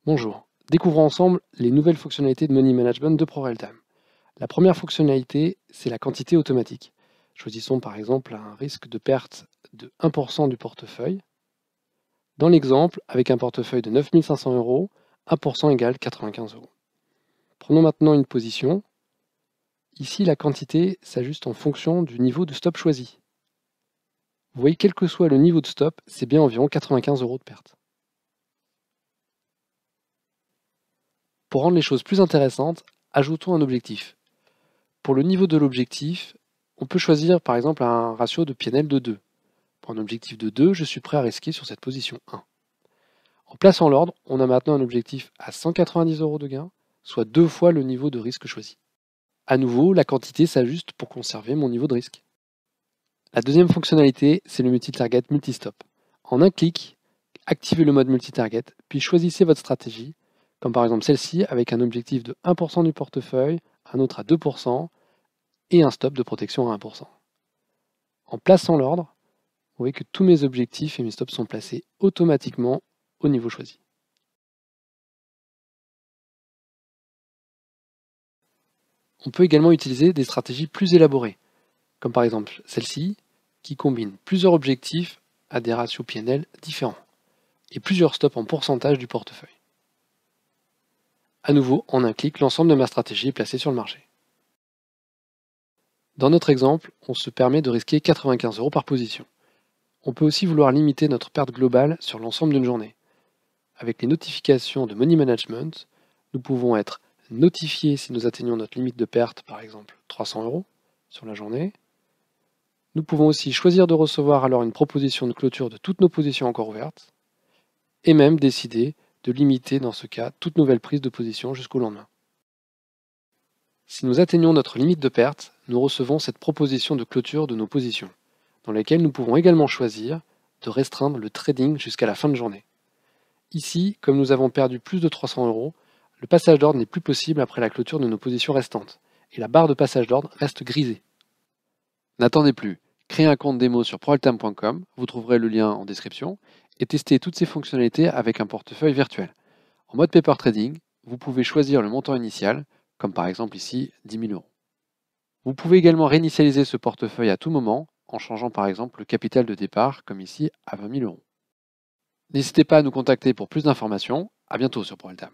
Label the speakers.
Speaker 1: Bonjour, découvrons ensemble les nouvelles fonctionnalités de Money Management de ProRealTime. La première fonctionnalité, c'est la quantité automatique. Choisissons par exemple un risque de perte de 1% du portefeuille. Dans l'exemple, avec un portefeuille de 9 500 €, 1% égale 95 €. Prenons maintenant une position. Ici, la quantité s'ajuste en fonction du niveau de stop choisi. Vous voyez, quel que soit le niveau de stop, c'est bien environ 95 € de perte. Pour rendre les choses plus intéressantes, ajoutons un objectif. Pour le niveau de l'objectif, on peut choisir par exemple un ratio de PNL de 2. Pour un objectif de 2, je suis prêt à risquer sur cette position 1. En plaçant l'ordre, on a maintenant un objectif à 190 € de gain, soit 2 fois le niveau de risque choisi. À nouveau, la quantité s'ajuste pour conserver mon niveau de risque. La deuxième fonctionnalité, c'est le multi-target multi-stop. En un clic, activez le mode multi-target, puis choisissez votre stratégie, comme par exemple celle-ci avec un objectif de 1% du portefeuille, un autre à 2%, et un stop de protection à 1%. En plaçant l'ordre, vous voyez que tous mes objectifs et mes stops sont placés automatiquement au niveau choisi. On peut également utiliser des stratégies plus élaborées, comme par exemple celle-ci, qui combine plusieurs objectifs à des ratios PNL différents, et plusieurs stops en pourcentage du portefeuille. À nouveau, en un clic, l'ensemble de ma stratégie est placé sur le marché. Dans notre exemple, on se permet de risquer 95 € par position. On peut aussi vouloir limiter notre perte globale sur l'ensemble d'une journée. Avec les notifications de Money Management, nous pouvons être notifiés si nous atteignons notre limite de perte, par exemple 300 € sur la journée. Nous pouvons aussi choisir de recevoir alors une proposition de clôture de toutes nos positions encore ouvertes, et même décider de limiter dans ce cas toute nouvelle prise de position jusqu'au lendemain. Si nous atteignons notre limite de perte, nous recevons cette proposition de clôture de nos positions, dans laquelle nous pouvons également choisir de restreindre le trading jusqu'à la fin de journée. Ici, comme nous avons perdu plus de 300 €, le passage d'ordre n'est plus possible après la clôture de nos positions restantes, et la barre de passage d'ordre reste grisée. N'attendez plus, créez un compte démo sur proaltam.com, vous trouverez le lien en description, et testez toutes ces fonctionnalités avec un portefeuille virtuel. En mode paper trading, vous pouvez choisir le montant initial, comme par exemple ici 10 000 €. Vous pouvez également réinitialiser ce portefeuille à tout moment, en changeant par exemple le capital de départ, comme ici à 20 000 €. N'hésitez pas à nous contacter pour plus d'informations. À bientôt sur ProAltam.